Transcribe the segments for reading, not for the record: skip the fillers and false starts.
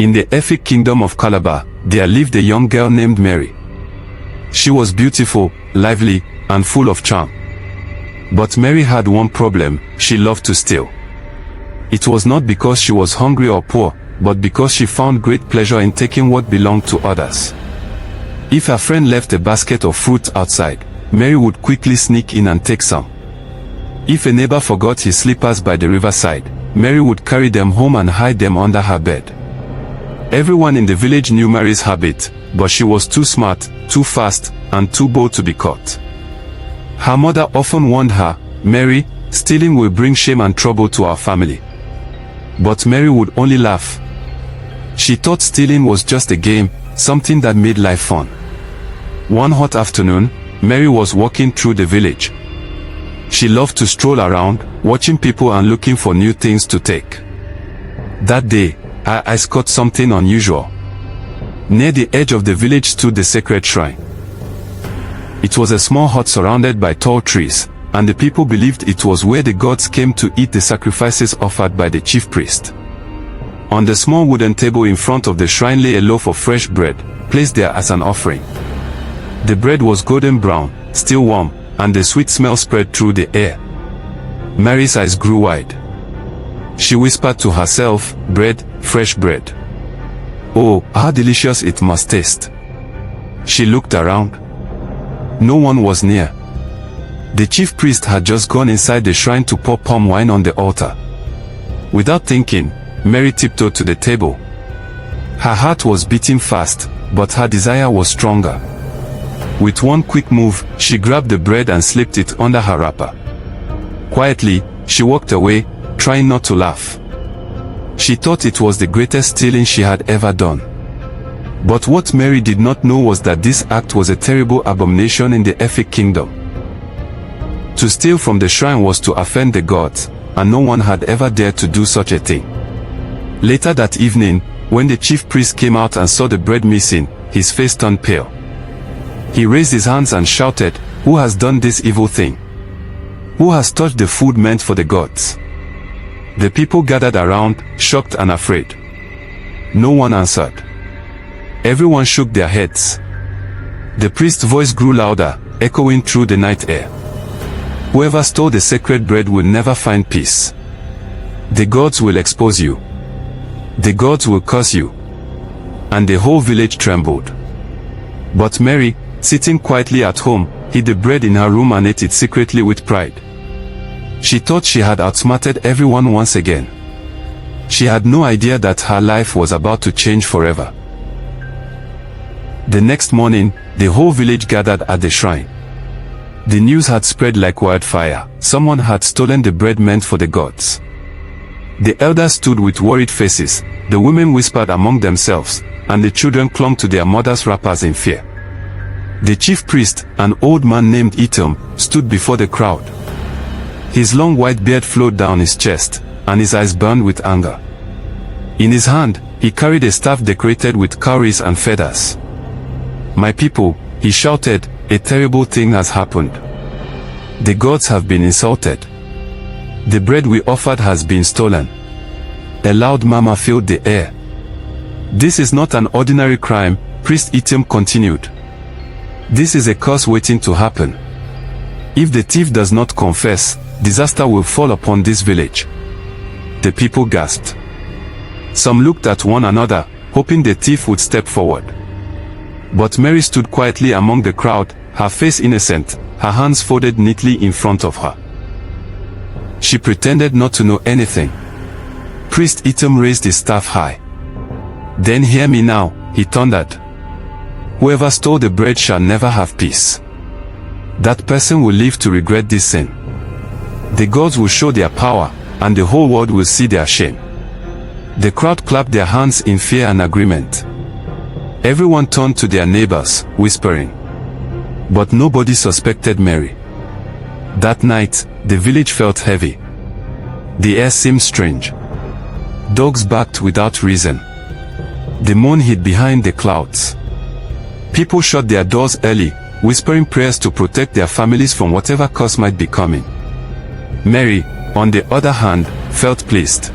In the Efik Kingdom of Calabar, there lived a young girl named Mary. She was beautiful, lively, and full of charm. But Mary had one problem: she loved to steal. It was not because she was hungry or poor, but because she found great pleasure in taking what belonged to others. If a friend left a basket of fruit outside, Mary would quickly sneak in and take some. If a neighbor forgot his slippers by the riverside, Mary would carry them home and hide them under her bed. Everyone in the village knew Mary's habit, but she was too smart, too fast, and too bold to be caught. Her mother often warned her, "Mary, stealing will bring shame and trouble to our family." But Mary would only laugh. She thought stealing was just a game, something that made life fun. One hot afternoon, Mary was walking through the village. She loved to stroll around, watching people and looking for new things to take. That day, her eyes caught something unusual. Near the edge of the village stood the sacred shrine. It was a small hut surrounded by tall trees, and the people believed it was where the gods came to eat the sacrifices offered by the chief priest. On the small wooden table in front of the shrine lay a loaf of fresh bread, placed there as an offering. The bread was golden brown, still warm, and the sweet smell spread through the air. Mary's eyes grew wide. She whispered to herself, "Bread, fresh bread. Oh, how delicious it must taste." She looked around. No one was near. The chief priest had just gone inside the shrine to pour palm wine on the altar. Without thinking, Mary tiptoed to the table. Her heart was beating fast, but her desire was stronger. With one quick move, she grabbed the bread and slipped it under her wrapper. Quietly, she walked away, trying not to laugh. She thought it was the greatest stealing she had ever done. But what Mary did not know was that this act was a terrible abomination in the Efik Kingdom. To steal from the shrine was to offend the gods, and no one had ever dared to do such a thing. Later that evening, when the chief priest came out and saw the bread missing, his face turned pale. He raised his hands and shouted, "Who has done this evil thing? Who has touched the food meant for the gods?" The people gathered around, shocked and afraid. No one answered. Everyone shook their heads. The priest's voice grew louder, echoing through the night air. "Whoever stole the sacred bread will never find peace. The gods will expose you. The gods will curse you." And the whole village trembled. But Mary, sitting quietly at home, hid the bread in her room and ate it secretly with pride. She thought she had outsmarted everyone once again. She had no idea that her life was about to change forever. The next morning, the whole village gathered at the shrine. The news had spread like wildfire. Someone had stolen the bread meant for the gods. The elders stood with worried faces, the women whispered among themselves, and the children clung to their mothers' wrappers in fear. The chief priest, an old man named Etam, stood before the crowd. His long white beard flowed down his chest, and his eyes burned with anger. In his hand, he carried a staff decorated with cowries and feathers. "My people," he shouted, "a terrible thing has happened. The gods have been insulted. The bread we offered has been stolen." A loud murmur filled the air. "This is not an ordinary crime," Priest Etam continued. "This is a curse waiting to happen. If the thief does not confess, disaster will fall upon this village." The people gasped. Some looked at one another, hoping the thief would step forward. But Mary stood quietly among the crowd, her face innocent, her hands folded neatly in front of her. She pretended not to know anything. Priest Etam raised his staff high. "Then hear me now," he thundered. "Whoever stole the bread shall never have peace. That person will live to regret this sin. The gods will show their power, and the whole world will see their shame." The crowd clapped their hands in fear and agreement. Everyone turned to their neighbors, whispering. But nobody suspected Mary. That night, the village felt heavy. The air seemed strange. Dogs barked without reason. The moon hid behind the clouds. People shut their doors early, whispering prayers to protect their families from whatever curse might be coming. Mary, on the other hand, felt pleased.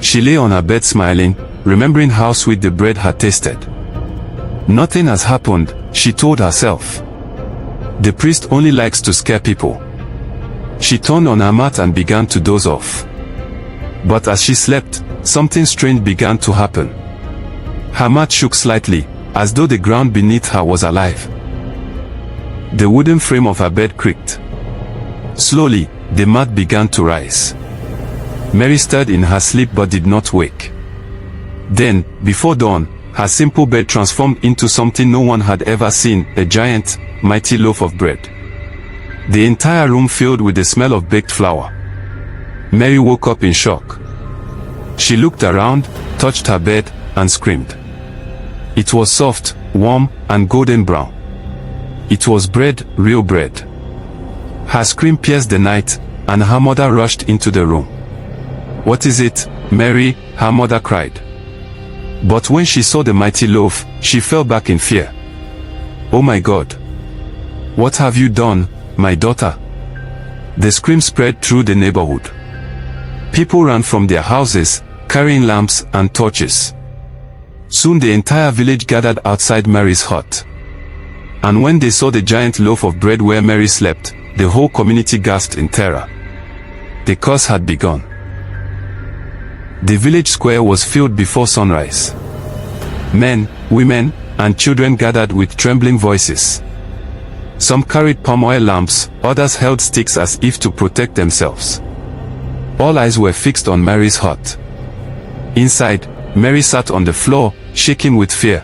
She lay on her bed smiling, remembering how sweet the bread had tasted. Nothing has happened, she told herself. The priest only likes to scare people. She turned on her mat and began to doze off. But as she slept, something strange began to happen. Her mat shook slightly, as though the ground beneath her was alive. The wooden frame of her bed creaked. Slowly, the mat began to rise. Mary stirred in her sleep but did not wake. Then, before dawn, her simple bed transformed into something no one had ever seen, a giant, mighty loaf of bread. The entire room filled with the smell of baked flour. Mary woke up in shock. She looked around, touched her bed, and screamed. It was soft, warm, and golden brown. It was bread, real bread. Her scream pierced the night, and her mother rushed into the room. "What is it, Mary?" her mother cried. But when she saw the mighty loaf, she fell back in fear. "Oh my God! What have you done, my daughter?" The scream spread through the neighborhood. People ran from their houses, carrying lamps and torches. Soon the entire village gathered outside Mary's hut. And when they saw the giant loaf of bread where Mary slept, the whole community gasped in terror. The curse had begun. The village square was filled before sunrise. Men, women, and children gathered with trembling voices. Some carried palm oil lamps, others held sticks as if to protect themselves. All eyes were fixed on Mary's hut. Inside, Mary sat on the floor, shaking with fear.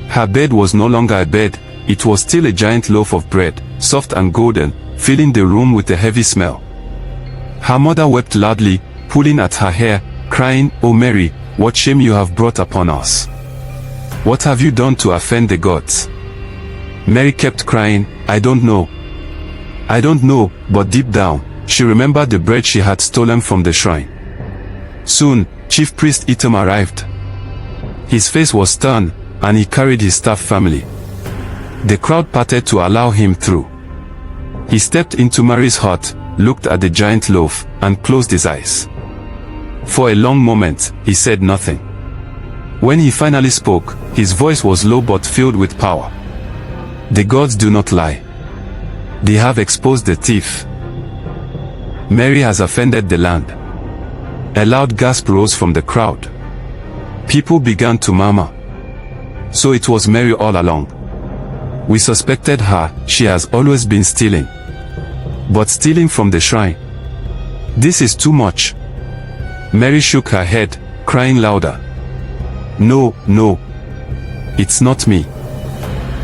Her bed was no longer a bed, it was still a giant loaf of bread, soft and golden, filling the room with a heavy smell. Her mother wept loudly, pulling at her hair, crying, "Oh Mary, what shame you have brought upon us. What have you done to offend the gods?" Mary kept crying, I don't know, but deep down, she remembered the bread she had stolen from the shrine. Soon, Chief Priest Itam arrived. His face was stern, and he carried his staff family. The crowd parted to allow him through. He stepped into Mary's hut, looked at the giant loaf, and closed his eyes. For a long moment, he said nothing. When he finally spoke, his voice was low but filled with power. The gods do not lie. They have exposed the thief. Mary has offended the land. A loud gasp rose from the crowd. People began to murmur. So it was Mary all along. We suspected her, she has always been stealing. But stealing from the shrine? This is too much. Mary shook her head, crying louder. No, it's not me.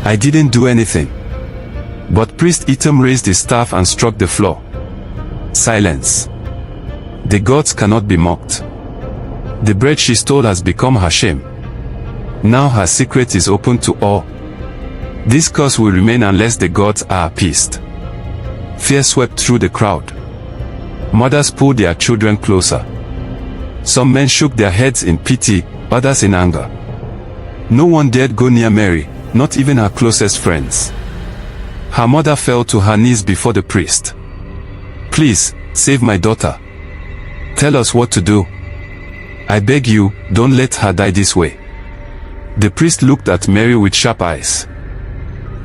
I didn't do anything. But Priest Itam raised his staff and struck the floor. Silence. The gods cannot be mocked. The bread she stole has become her shame. Now her secret is open to all. This curse will remain unless the gods are appeased. Fear swept through the crowd. Mothers pulled their children closer. Some men shook their heads in pity, others in anger. No one dared go near Mary, not even her closest friends. Her mother fell to her knees before the priest. Please, save my daughter. Tell us what to do. I beg you, don't let her die this way. The priest looked at Mary with sharp eyes.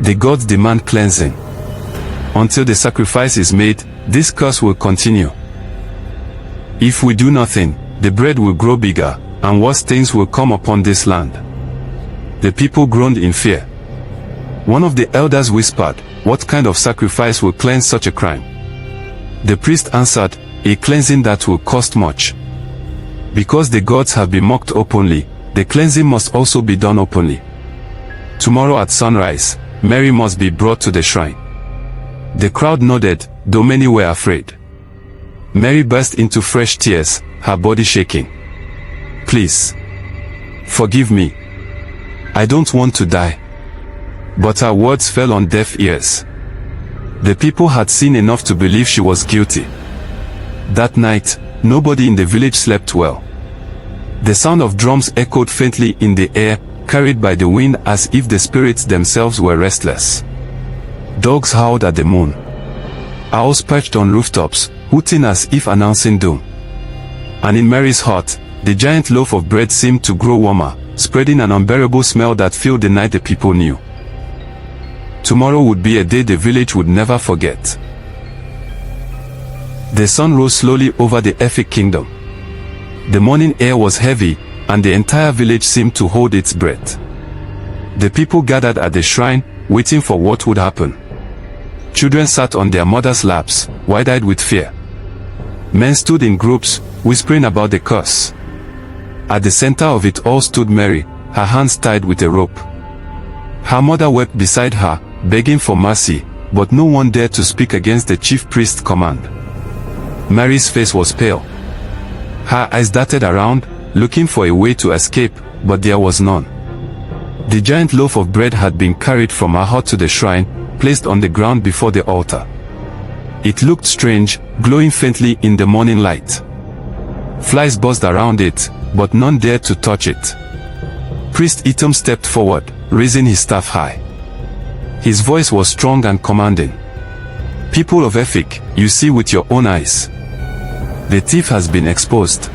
The gods demand cleansing. Until the sacrifice is made, this curse will continue. If we do nothing, the bread will grow bigger, and worse things will come upon this land. The people groaned in fear. One of the elders whispered, what kind of sacrifice will cleanse such a crime? The priest answered, a cleansing that will cost much. Because the gods have been mocked openly, the cleansing must also be done openly. Tomorrow at sunrise, Mary must be brought to the shrine. The crowd nodded, though many were afraid. Mary burst into fresh tears, her body shaking. Please, forgive me. I don't want to die. But her words fell on deaf ears. The people had seen enough to believe she was guilty. That night, nobody in the village slept well. The sound of drums echoed faintly in the air, carried by the wind as if the spirits themselves were restless. Dogs howled at the moon. Owls perched on rooftops, hooting as if announcing doom. And in Mary's heart, the giant loaf of bread seemed to grow warmer, spreading an unbearable smell that filled the night. The people knew tomorrow would be a day the village would never forget. The sun rose slowly over the Efik Kingdom. The morning air was heavy, and the entire village seemed to hold its breath. The people gathered at the shrine, waiting for what would happen. Children sat on their mothers' laps, wide-eyed with fear. Men stood in groups, whispering about the curse. At the center of it all stood Mary, her hands tied with a rope. Her mother wept beside her, begging for mercy, but no one dared to speak against the chief priest's command. Mary's face was pale. Her eyes darted around, looking for a way to escape, but there was none. The giant loaf of bread had been carried from her hut to the shrine, placed on the ground before the altar. It looked strange, glowing faintly in the morning light. Flies buzzed around it, but none dared to touch it. Priest Itam stepped forward, raising his staff high. His voice was strong and commanding. "People of Efik, you see with your own eyes. The thief has been exposed.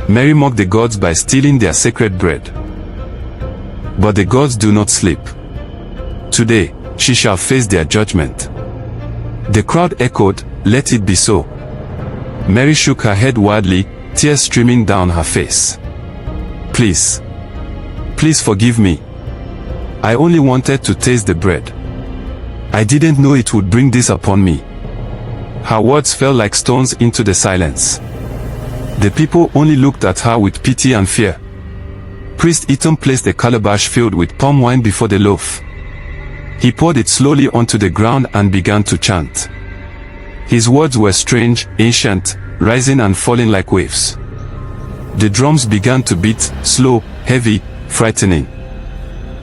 Mary mocked the gods by stealing their sacred bread. But the gods do not sleep. Today, she shall face their judgment." The crowd echoed, "Let it be so." Mary shook her head wildly, tears streaming down her face. Please forgive me. I only wanted to taste the bread. I didn't know it would bring this upon me." Her words fell like stones into the silence. The people only looked at her with pity and fear. Priest Itam placed a calabash filled with palm wine before the loaf. He poured it slowly onto the ground and began to chant. His words were strange, ancient, rising and falling like waves. The drums began to beat, slow, heavy, frightening.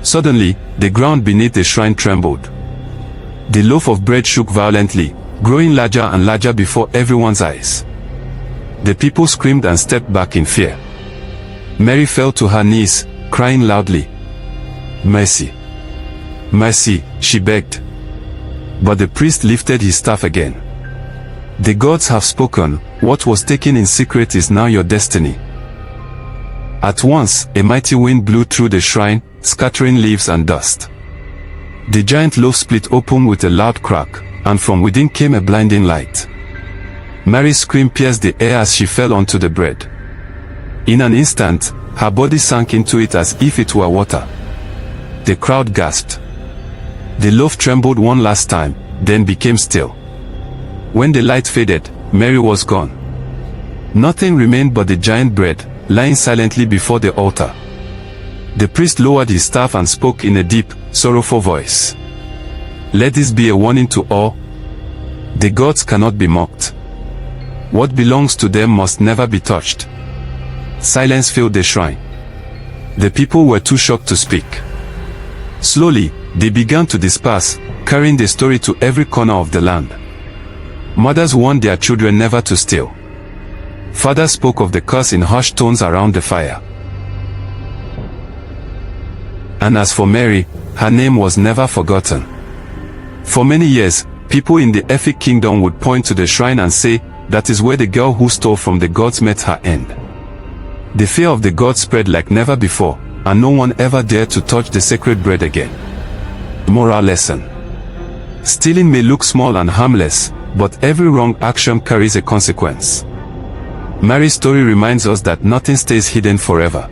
Suddenly, the ground beneath the shrine trembled. The loaf of bread shook violently, growing larger and larger before everyone's eyes. The people screamed and stepped back in fear. Mary fell to her knees, crying loudly. "Mercy! Mercy," she begged. But the priest lifted his staff again. "The gods have spoken. What was taken in secret is now your destiny." At once, a mighty wind blew through the shrine, scattering leaves and dust. The giant loaf split open with a loud crack, and from within came a blinding light. Mary's scream pierced the air as she fell onto the bread. In an instant, her body sank into it as if it were water. The crowd gasped. The loaf trembled one last time, then became still. When the light faded, Mary was gone. Nothing remained but the giant bread, lying silently before the altar. The priest lowered his staff and spoke in a deep, sorrowful voice. "Let this be a warning to all. The gods cannot be mocked. What belongs to them must never be touched." Silence filled the shrine. The people were too shocked to speak. Slowly, they began to disperse, carrying the story to every corner of the land. Mothers warned their children never to steal. Fathers spoke of the curse in hushed tones around the fire. And as for Mary, her name was never forgotten. For many years, people in the Efik Kingdom would point to the shrine and say, "That is where the girl who stole from the gods met her end." The fear of the gods spread like never before, and no one ever dared to touch the sacred bread again. Moral lesson: stealing may look small and harmless, but every wrong action carries a consequence. Mary's story reminds us that nothing stays hidden forever.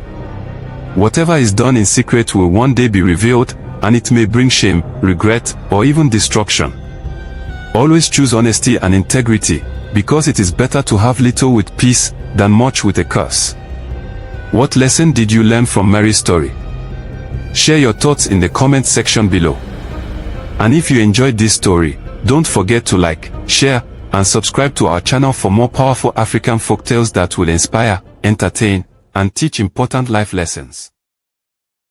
Whatever is done in secret will one day be revealed, and it may bring shame, regret, or even destruction. Always choose honesty and integrity, because it is better to have little with peace than much with a curse. What lesson did you learn from Mary's story? Share your thoughts in the comment section below. And if you enjoyed this story, don't forget to like, share, and subscribe to our channel for more powerful African folktales that will inspire, entertain, and teach important life lessons.